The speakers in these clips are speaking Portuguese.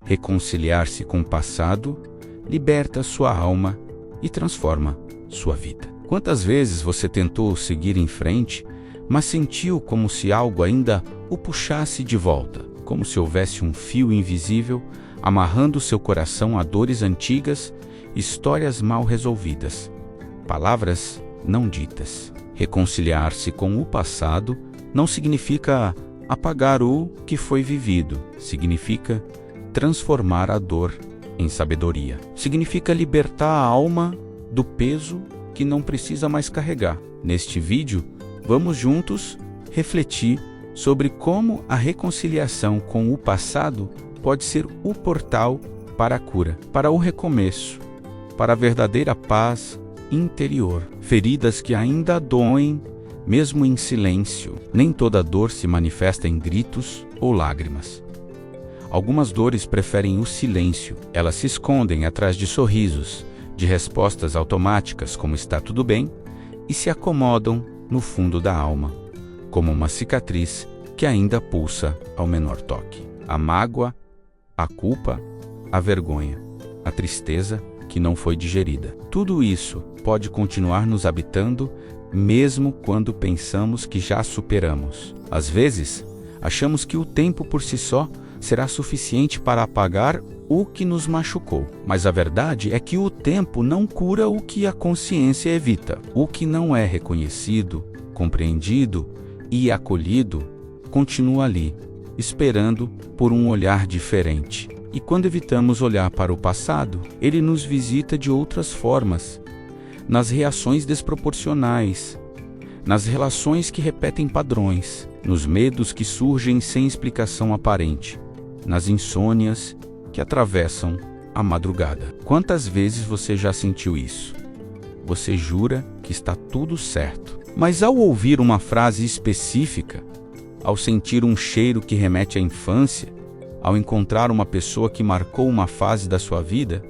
Reconciliar-se com o passado liberta sua alma e transforma sua vida. Quantas vezes você tentou seguir em frente, mas sentiu como se algo ainda o puxasse de volta, como se houvesse um fio invisível amarrando seu coração a dores antigas, histórias mal resolvidas, palavras não ditas. Reconciliar-se com o passado não significa apagar o que foi vivido, significa transformar a dor em sabedoria. Significa libertar a alma do peso que não precisa mais carregar. Neste vídeo, vamos juntos refletir sobre como a reconciliação com o passado pode ser o portal para a cura, para o recomeço, para a verdadeira paz interior. Feridas que ainda doem, mesmo em silêncio. Nem toda dor se manifesta em gritos ou lágrimas. Algumas dores preferem o silêncio. Elas se escondem atrás de sorrisos, de respostas automáticas como está tudo bem, e se acomodam no fundo da alma, como uma cicatriz que ainda pulsa ao menor toque. A mágoa, a culpa, a vergonha, a tristeza que não foi digerida. Tudo isso pode continuar nos habitando mesmo quando pensamos que já superamos. Às vezes, achamos que o tempo por si só será suficiente para apagar o que nos machucou. Mas a verdade é que o tempo não cura o que a consciência evita. O que não é reconhecido, compreendido e acolhido continua ali, esperando por um olhar diferente. E quando evitamos olhar para o passado, ele nos visita de outras formas, nas reações desproporcionais, nas relações que repetem padrões, nos medos que surgem sem explicação aparente, nas insônias que atravessam a madrugada. Quantas vezes você já sentiu isso? Você jura que está tudo certo, mas ao ouvir uma frase específica, ao sentir um cheiro que remete à infância, ao encontrar uma pessoa que marcou uma fase da sua vida,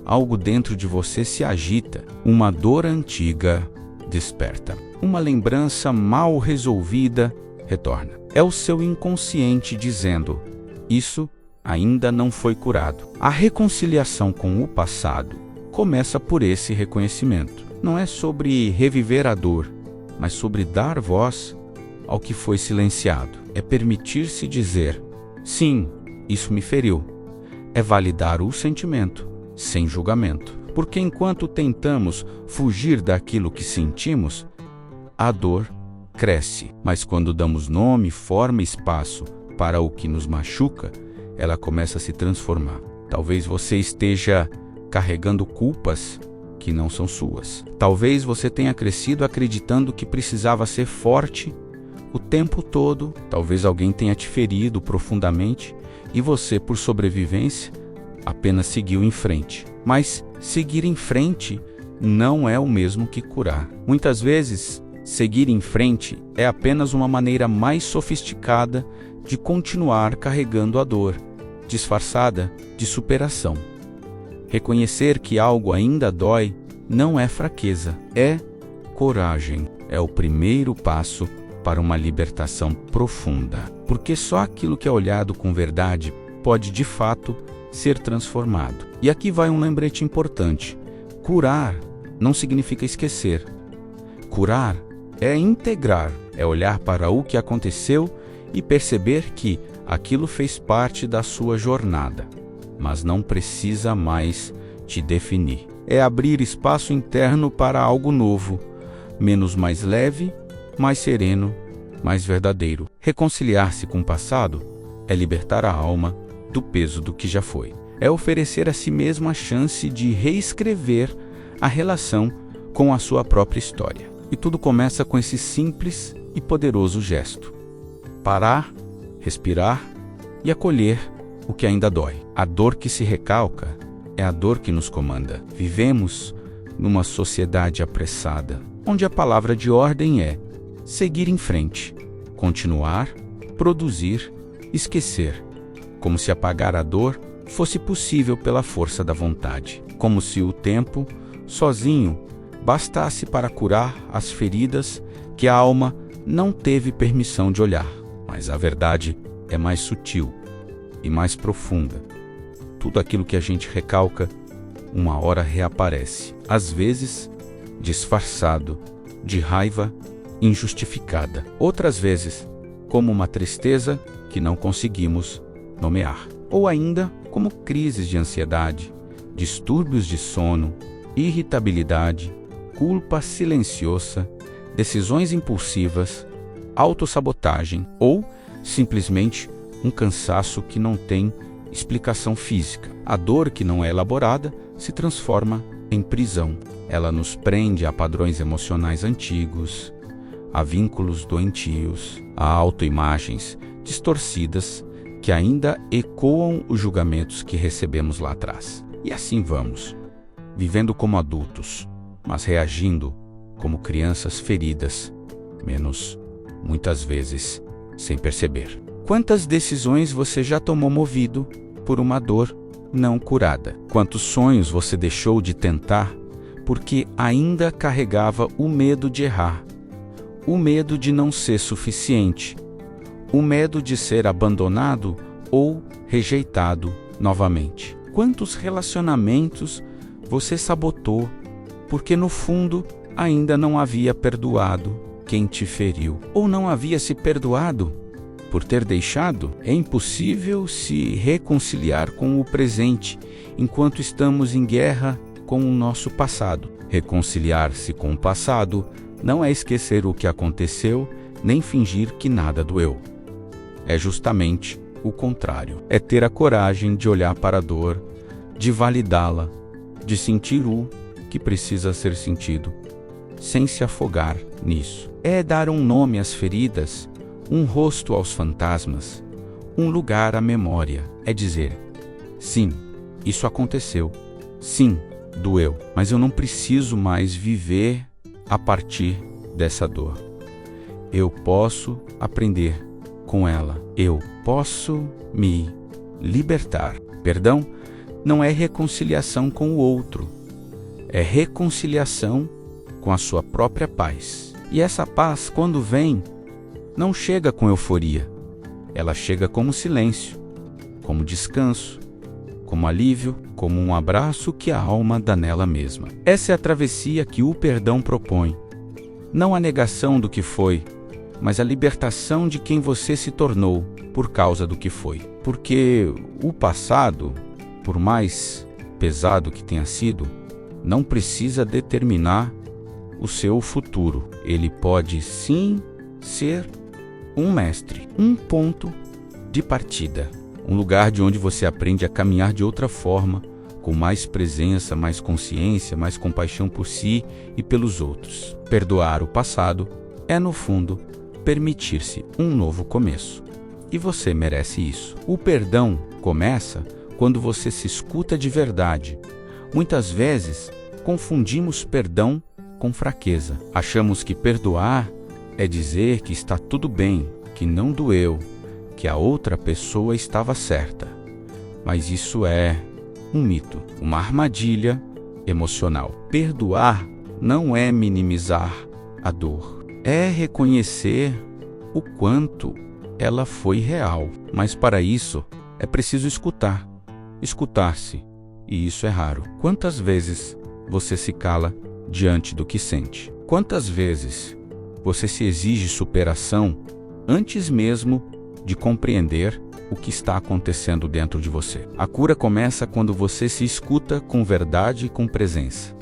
algo dentro de você se agita, uma dor antiga desperta, uma lembrança mal resolvida retorna. É o seu inconsciente dizendo: isso ainda não foi curado. A reconciliação com o passado começa por esse reconhecimento. Não é sobre reviver a dor, mas sobre dar voz ao que foi silenciado. É permitir-se dizer: sim, isso me feriu. É validar o sentimento, sem julgamento. Porque enquanto tentamos fugir daquilo que sentimos, a dor cresce. Mas quando damos nome, forma e espaço para o que nos machuca, ela começa a se transformar. Talvez você esteja carregando culpas que não são suas. Talvez você tenha crescido acreditando que precisava ser forte o tempo todo. Talvez alguém tenha te ferido profundamente e você, por sobrevivência, apenas seguiu em frente. Mas seguir em frente não é o mesmo que curar. Muitas vezes, seguir em frente é apenas uma maneira mais sofisticada de continuar carregando a dor, disfarçada de superação. Reconhecer que algo ainda dói não é fraqueza, é coragem. É o primeiro passo para uma libertação profunda. Porque só aquilo que é olhado com verdade pode, de fato, ser transformado. E aqui vai um lembrete importante. Curar não significa esquecer. Curar é integrar, é olhar para o que aconteceu e perceber que aquilo fez parte da sua jornada, mas não precisa mais te definir. É abrir espaço interno para algo novo, menos mais leve, mais sereno, mais verdadeiro. Reconciliar-se com o passado é libertar a alma do peso do que já foi. É oferecer a si mesmo a chance de reescrever a relação com a sua própria história. E tudo começa com esse simples e poderoso gesto: parar, respirar e acolher o que ainda dói. A dor que se recalca é a dor que nos comanda. Vivemos numa sociedade apressada, onde a palavra de ordem é seguir em frente, continuar, produzir, esquecer, como se apagar a dor fosse possível pela força da vontade, como se o tempo, sozinho, bastasse para curar as feridas que a alma não teve permissão de olhar. Mas a verdade é mais sutil e mais profunda. Tudo aquilo que a gente recalca, uma hora reaparece, às vezes disfarçado de raiva injustificada, outras vezes como uma tristeza que não conseguimos nomear, ou ainda como crises de ansiedade, distúrbios de sono, irritabilidade, culpa silenciosa, decisões impulsivas, autossabotagem ou simplesmente um cansaço que não tem explicação física. A dor que não é elaborada se transforma em prisão. Ela nos prende a padrões emocionais antigos, a vínculos doentios, a autoimagens distorcidas que ainda ecoam os julgamentos que recebemos lá atrás. E assim vamos, vivendo como adultos, mas reagindo como crianças feridas, menos muitas vezes sem perceber. Quantas decisões você já tomou movido por uma dor não curada? Quantos sonhos você deixou de tentar porque ainda carregava o medo de errar, o medo de não ser suficiente, o medo de ser abandonado ou rejeitado novamente? Quantos relacionamentos você sabotou porque no fundo ainda não havia perdoado quem te feriu, ou não havia se perdoado por ter deixado? É impossível se reconciliar com o presente enquanto estamos em guerra com o nosso passado. Reconciliar-se com o passado não é esquecer o que aconteceu, nem fingir que nada doeu. É justamente o contrário. É ter a coragem de olhar para a dor, de validá-la, de sentir o que precisa ser sentido, sem se afogar nisso. É dar um nome às feridas, um rosto aos fantasmas, um lugar à memória. É dizer: sim, isso aconteceu. Sim, doeu, mas eu não preciso mais viver a partir dessa dor. Eu posso aprender com ela. Eu posso me libertar. Perdão não é reconciliação com o outro, é reconciliação com a sua própria paz. E essa paz, quando vem, não chega com euforia. Ela chega como silêncio, como descanso, como alívio, como um abraço que a alma dá nela mesma. Essa é a travessia que o perdão propõe. Não a negação do que foi, mas a libertação de quem você se tornou por causa do que foi. Porque o passado, por mais pesado que tenha sido, não precisa determinar o seu futuro. Ele pode sim ser um mestre, um ponto de partida, um lugar de onde você aprende a caminhar de outra forma, com mais presença, mais consciência, mais compaixão por si e pelos outros. Perdoar o passado é, no fundo, permitir-se um novo começo. E você merece isso. O perdão começa quando você se escuta de verdade. Muitas vezes, confundimos perdão com fraqueza. Achamos que perdoar é dizer que está tudo bem, que não doeu, que a outra pessoa estava certa. Mas isso é um mito, uma armadilha emocional. Perdoar não é minimizar a dor, é reconhecer o quanto ela foi real. Mas para isso é preciso escutar-se, e isso é raro. Quantas vezes você se cala diante do que sente? Quantas vezes você se exige superação antes mesmo de compreender o que está acontecendo dentro de você? A cura começa quando você se escuta com verdade e com presença.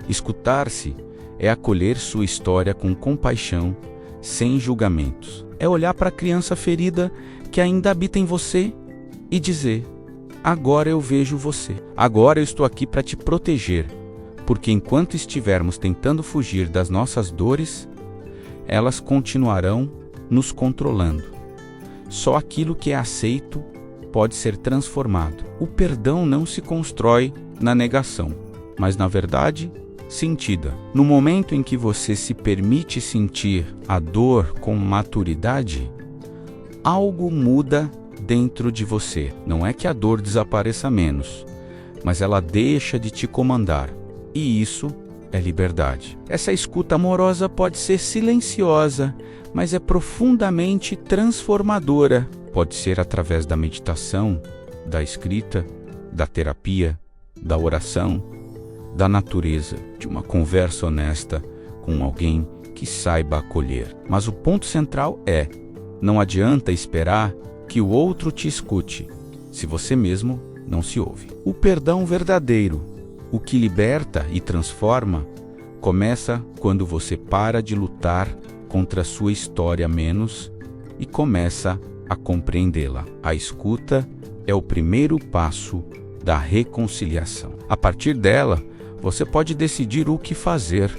Escutar-se é acolher sua história com compaixão, sem julgamentos. É olhar para a criança ferida que ainda habita em você e dizer: agora eu vejo você. Agora eu estou aqui para te proteger, porque enquanto estivermos tentando fugir das nossas dores, elas continuarão nos controlando. Só aquilo que é aceito pode ser transformado. O perdão não se constrói na negação, mas na verdade sentida. No momento em que você se permite sentir a dor com maturidade, algo muda dentro de você. Não é que a dor desapareça menos, mas ela deixa de te comandar. E isso é liberdade. Essa escuta amorosa pode ser silenciosa, mas é profundamente transformadora. Pode ser através da meditação, da escrita da terapia, da oração, da natureza, de uma conversa honesta com alguém que saiba acolher. Mas o ponto central é: não adianta esperar que o outro te escute, se você mesmo não se ouve. O perdão verdadeiro, o que liberta e transforma, começa quando você para de lutar contra a sua história menos e começa a compreendê-la. A escuta é o primeiro passo da reconciliação. A partir dela, você pode decidir o que fazer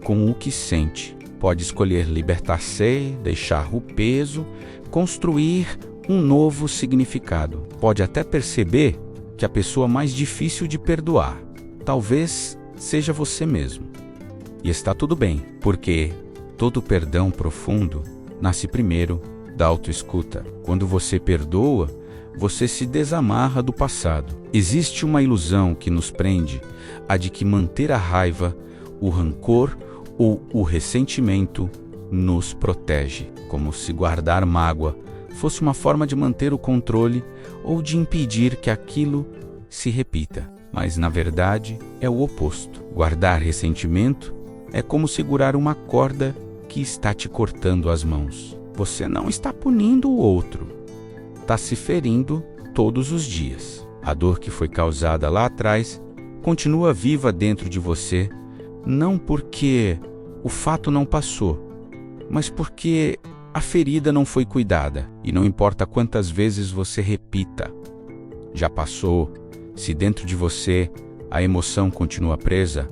com o que sente. Pode escolher libertar-se, deixar o peso, construir um novo significado. Pode até perceber que a pessoa mais difícil de perdoar talvez seja você mesmo. E está tudo bem, porque todo perdão profundo nasce primeiro da autoescuta. Quando você perdoa, você se desamarra do passado. Existe uma ilusão que nos prende, a de que manter a raiva, o rancor ou o ressentimento nos protege, como se guardar mágoa fosse uma forma de manter o controle ou de impedir que aquilo se repita. Mas, na verdade, é o oposto. Guardar ressentimento é como segurar uma corda que está te cortando as mãos. Você não está punindo o outro, está se ferindo todos os dias. A dor que foi causada lá atrás continua viva dentro de você, não porque o fato não passou, mas porque a ferida não foi cuidada. E não importa quantas vezes você repita, já passou. Se dentro de você a emoção continua presa,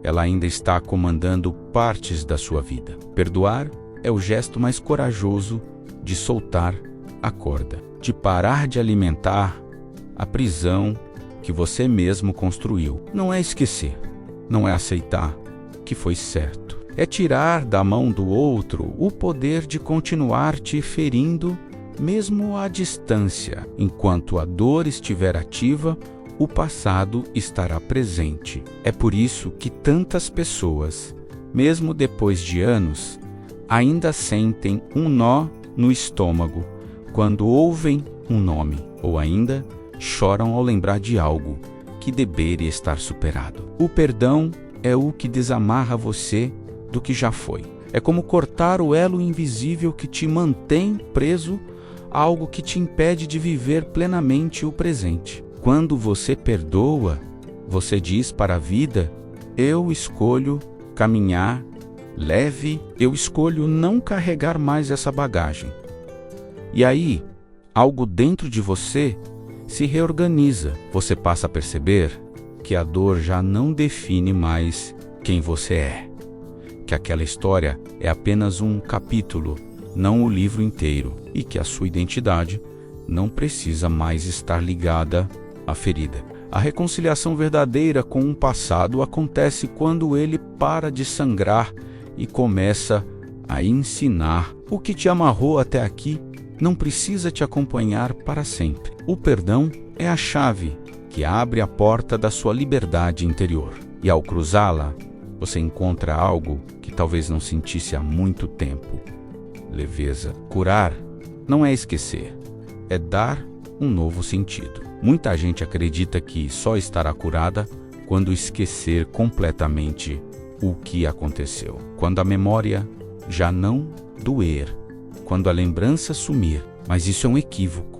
ela ainda está comandando partes da sua vida. Perdoar é o gesto mais corajoso de soltar a corda, de parar de alimentar a prisão que você mesmo construiu. Não é esquecer, não é aceitar que foi certo. É tirar da mão do outro o poder de continuar te ferindo, mesmo à distância. Enquanto a dor estiver ativa, o passado estará presente. É por isso que tantas pessoas, mesmo depois de anos, ainda sentem um nó no estômago quando ouvem um nome, ou ainda choram ao lembrar de algo que deveria estar superado. O perdão é o que desamarra você do que já foi. É como cortar o elo invisível que te mantém preso a algo que te impede de viver plenamente o presente. Quando você perdoa, você diz para a vida: eu escolho caminhar leve, eu escolho não carregar mais essa bagagem. E aí, algo dentro de você se reorganiza. Você passa a perceber que a dor já não define mais quem você é. Que aquela história é apenas um capítulo, não o livro inteiro. E que a sua identidade não precisa mais estar ligada à ferida. A reconciliação verdadeira com um passado acontece quando ele para de sangrar e começa a ensinar. O que te amarrou até aqui não precisa te acompanhar para sempre. O perdão é a chave que abre a porta da sua liberdade interior. E ao cruzá-la, você encontra algo que talvez não sentisse há muito tempo: leveza. Curar não é esquecer, é dar um novo sentido. Muita gente acredita que só estará curada quando esquecer completamente o que aconteceu. Quando a memória já não doer, quando a lembrança sumir. Mas isso é um equívoco.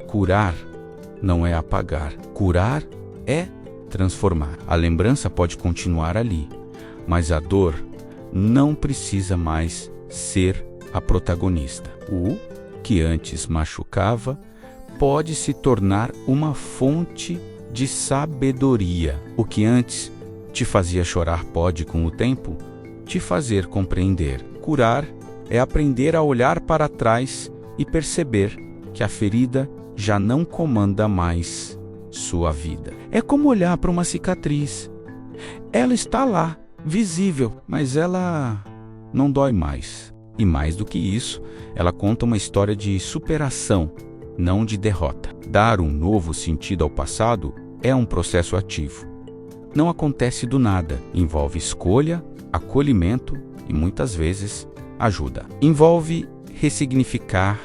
Curar não é apagar. Curar é transformar. A lembrança pode continuar ali, mas a dor não precisa mais ser a protagonista. O que antes machucava pode se tornar uma fonte de sabedoria. O que antes te fazia chorar pode, com o tempo, te fazer compreender. Curar é aprender a olhar para trás e perceber que a ferida já não comanda mais sua vida. É como olhar para uma cicatriz. Ela está lá, visível, mas ela não dói mais. E mais do que isso, ela conta uma história de superação, não de derrota. Dar um novo sentido ao passado é um processo ativo. Não acontece do nada. Envolve escolha, acolhimento e, muitas vezes, ajuda. Envolve ressignificar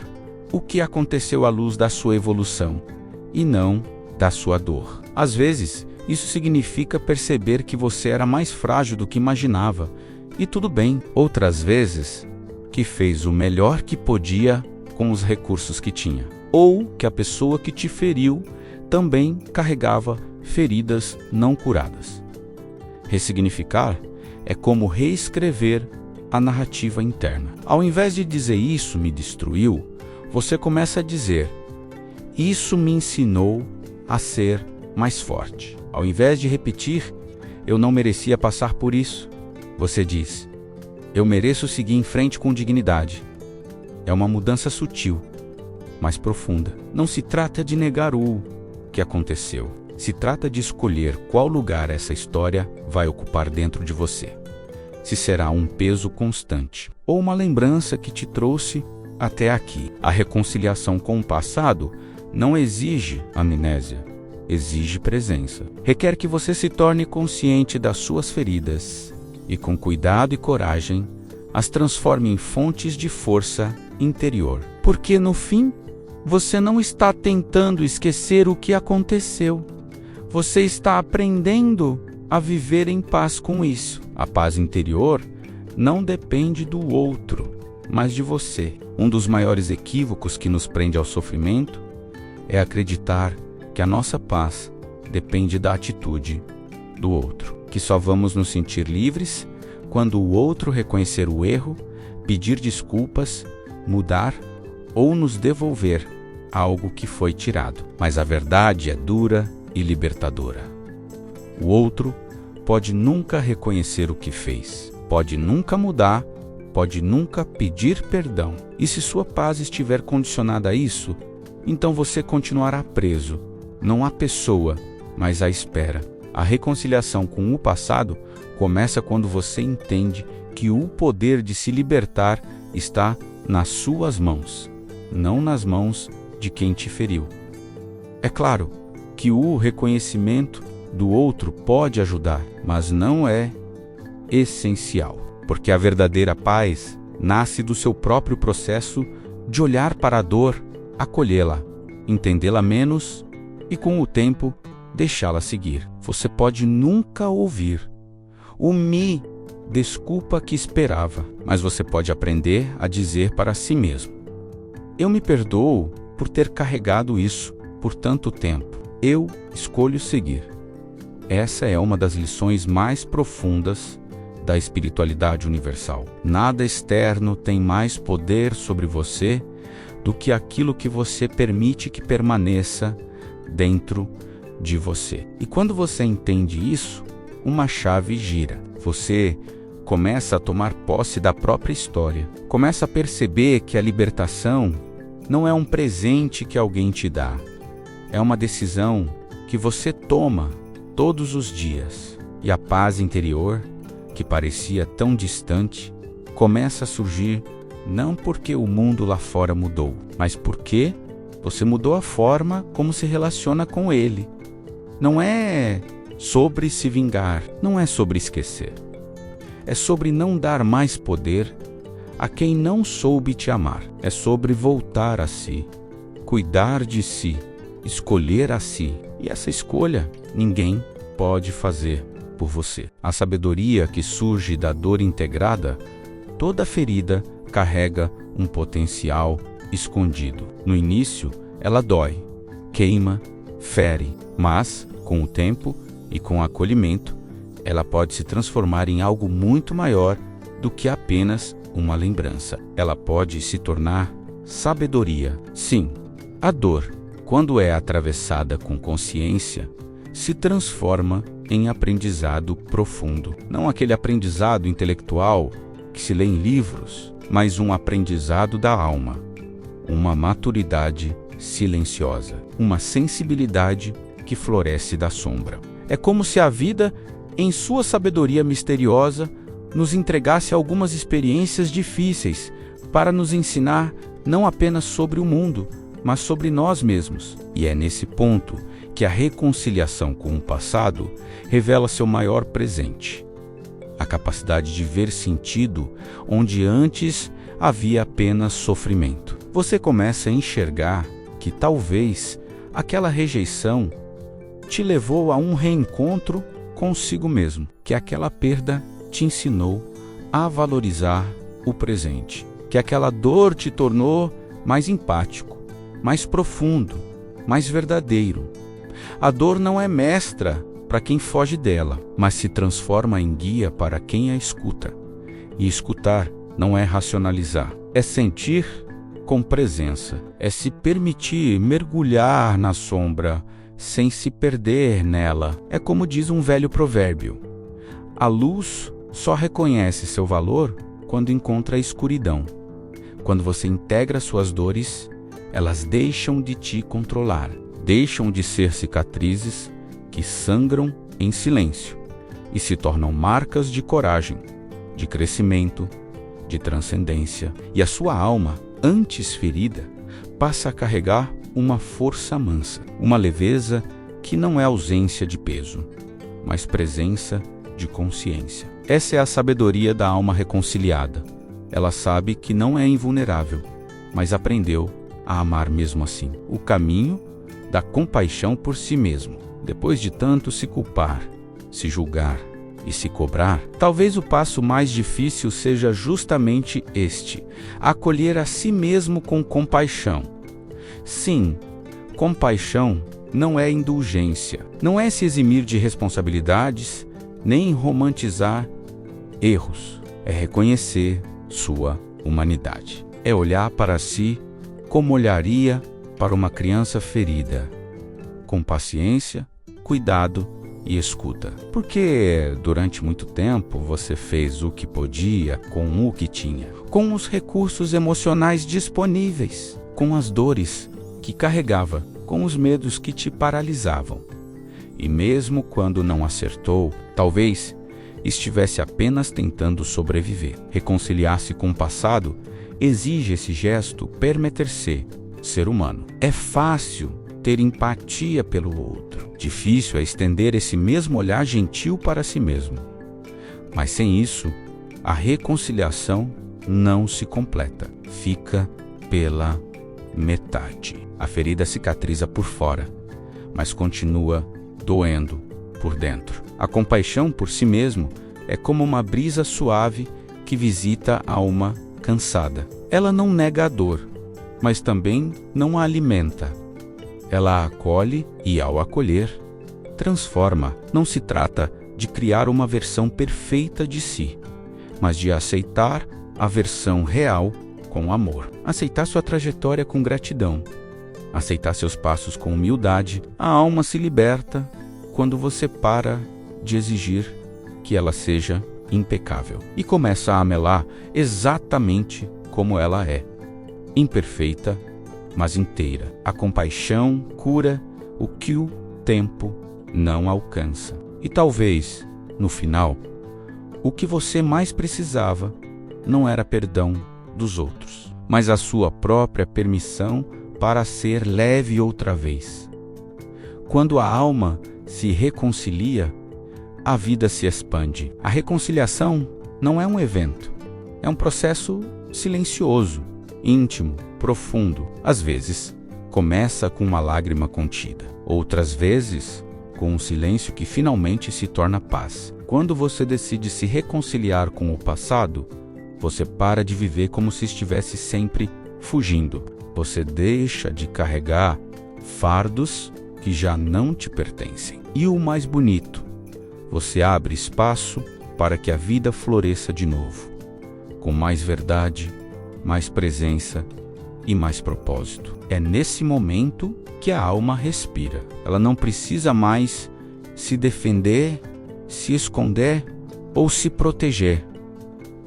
o que aconteceu à luz da sua evolução e não da sua dor. Às vezes, isso significa perceber que você era mais frágil do que imaginava, e tudo bem. Outras vezes, que fez o melhor que podia com os recursos que tinha. Ou que a pessoa que te feriu também carregava feridas não curadas. Ressignificar é como reescrever a narrativa interna. Ao invés de dizer "isso me destruiu", você começa a dizer "isso me ensinou a ser mais forte". Ao invés de repetir "eu não merecia passar por isso", você diz "eu mereço seguir em frente com dignidade". É uma mudança sutil, mas profunda. Não se trata de negar o que aconteceu. Se trata de escolher qual lugar essa história vai ocupar dentro de você. Se será um peso constante ou uma lembrança que te trouxe até aqui. A reconciliação com o passado não exige amnésia, exige presença. Requer que você se torne consciente das suas feridas e, com cuidado e coragem, as transforme em fontes de força interior. Porque, no fim, você não está tentando esquecer o que aconteceu. Você está aprendendo a viver em paz com isso. A paz interior não depende do outro, mas de você. Um dos maiores equívocos que nos prende ao sofrimento é acreditar que a nossa paz depende da atitude do outro, que só vamos nos sentir livres quando o outro reconhecer o erro, pedir desculpas, mudar ou nos devolver algo que foi tirado. Mas a verdade é dura e libertadora. O outro pode nunca reconhecer o que fez, pode nunca mudar, pode nunca pedir perdão. E se sua paz estiver condicionada a isso, então você continuará preso, não à pessoa, mas à espera. A reconciliação com o passado começa quando você entende que o poder de se libertar está nas suas mãos, não nas mãos de quem te feriu. É claro que o reconhecimento do outro pode ajudar, mas não é essencial, porque a verdadeira paz nasce do seu próprio processo de olhar para a dor, acolhê-la, entendê-la menos e, com o tempo, deixá-la seguir. Você pode nunca ouvir o "me desculpa que esperava", mas você pode aprender a dizer para si mesmo: "Eu me perdoo por ter carregado isso por tanto tempo. Eu escolho seguir". Essa é uma das lições mais profundas da espiritualidade universal. Nada externo tem mais poder sobre você do que aquilo que você permite que permaneça dentro de você. E quando você entende isso, uma chave gira. Você começa a tomar posse da própria história. Começa a perceber que a libertação não é um presente que alguém te dá. É uma decisão que você toma todos os dias. E a paz interior, que parecia tão distante, começa a surgir não porque o mundo lá fora mudou, mas porque você mudou a forma como se relaciona com ele. Não é sobre se vingar, não é sobre esquecer. É sobre não dar mais poder a quem não soube te amar. É sobre voltar a si, cuidar de si, escolher a si. E essa escolha ninguém pode fazer por você. A sabedoria que surge da dor integrada, toda ferida carrega um potencial escondido. No início, ela dói, queima, fere, mas, com o tempo e com o acolhimento, ela pode se transformar em algo muito maior do que apenas uma lembrança. Ela pode se tornar sabedoria. Sim, a dor, quando é atravessada com consciência, se transforma em aprendizado profundo. Não aquele aprendizado intelectual que se lê em livros, mas um aprendizado da alma, uma maturidade silenciosa, uma sensibilidade que floresce da sombra. É como se a vida, em sua sabedoria misteriosa, nos entregasse algumas experiências difíceis para nos ensinar não apenas sobre o mundo, mas sobre nós mesmos. E é nesse ponto que a reconciliação com o passado revela seu maior presente: a capacidade de ver sentido onde antes havia apenas sofrimento. Você começa a enxergar que talvez aquela rejeição te levou a um reencontro consigo mesmo, que aquela perda te ensinou a valorizar o presente, que aquela dor te tornou mais empático, mais profundo, mais verdadeiro. A dor não é mestra para quem foge dela, mas se transforma em guia para quem a escuta. E escutar não é racionalizar, é sentir com presença, é se permitir mergulhar na sombra sem se perder nela. É como diz um velho provérbio: a luz só reconhece seu valor quando encontra a escuridão. Quando você integra suas dores, elas deixam de te controlar, deixam de ser cicatrizes que sangram em silêncio e se tornam marcas de coragem, de crescimento, de transcendência. E a sua alma, antes ferida, passa a carregar uma força mansa, uma leveza que não é ausência de peso, mas presença de consciência. Essa é a sabedoria da alma reconciliada. Ela sabe que não é invulnerável, mas aprendeu a amar mesmo assim. O caminho da compaixão por si mesmo. Depois de tanto se culpar, se julgar e se cobrar, talvez o passo mais difícil seja justamente este: acolher a si mesmo com compaixão. Sim, compaixão não é indulgência, não é se eximir de responsabilidades, nem romantizar erros. É reconhecer sua humanidade. É olhar para si como olharia para uma criança ferida, com paciência, cuidado e escuta. Porque durante muito tempo você fez o que podia com o que tinha, com os recursos emocionais disponíveis, com as dores que carregava, com os medos que te paralisavam. E mesmo quando não acertou, talvez estivesse apenas tentando sobreviver. Reconciliar-se com o passado exige esse gesto permanecer ser humano. É fácil ter empatia pelo outro. Difícil é estender esse mesmo olhar gentil para si mesmo. Mas sem isso, a reconciliação não se completa. Fica pela metade. A ferida cicatriza por fora, mas continua doendo por dentro. A compaixão por si mesmo é como uma brisa suave que visita a alma cansada. Ela não nega a dor, mas também não a alimenta. Ela a acolhe e, ao acolher, transforma. Não se trata de criar uma versão perfeita de si, mas de aceitar a versão real com amor. Aceitar sua trajetória com gratidão. Aceitar seus passos com humildade. A alma se liberta quando você para de exigir que ela seja impecável e começa a amá-la exatamente como ela é, imperfeita, mas inteira. A compaixão cura o que o tempo não alcança. E talvez, no final, o que você mais precisava não era perdão dos outros, mas a sua própria permissão para ser leve outra vez. Quando a alma se reconcilia, a vida se expande. A reconciliação não é um evento, é um processo silencioso, íntimo, profundo. Às vezes, começa com uma lágrima contida. Outras vezes, com um silêncio que finalmente se torna paz. Quando você decide se reconciliar com o passado, você para de viver como se estivesse sempre fugindo. Você deixa de carregar fardos que já não te pertencem. E o mais bonito, você abre espaço para que a vida floresça de novo, com mais verdade, mais presença e mais propósito. É nesse momento que a alma respira. Ela não precisa mais se defender, se esconder ou se proteger.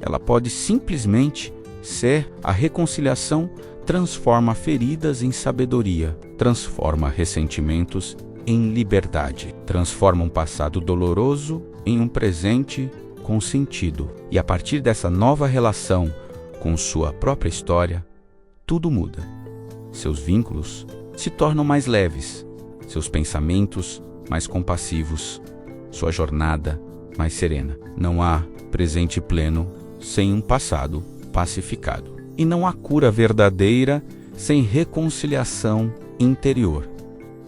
Ela pode simplesmente ser. A reconciliação transforma feridas em sabedoria, transforma ressentimentos em liberdade, transforma um passado doloroso em um presente com sentido. E a partir dessa nova relação com sua própria história, tudo muda. Seus vínculos se tornam mais leves, seus pensamentos mais compassivos, sua jornada mais serena. Não há presente pleno sem um passado pacificado. E não há cura verdadeira sem reconciliação interior.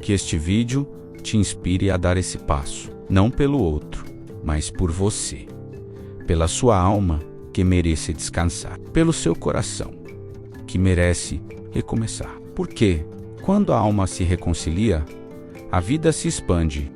Que este vídeo te inspire a dar esse passo, não pelo outro, mas por você, pela sua alma, que merece descansar, pelo seu coração, que merece recomeçar. Porque, quando a alma se reconcilia, a vida se expande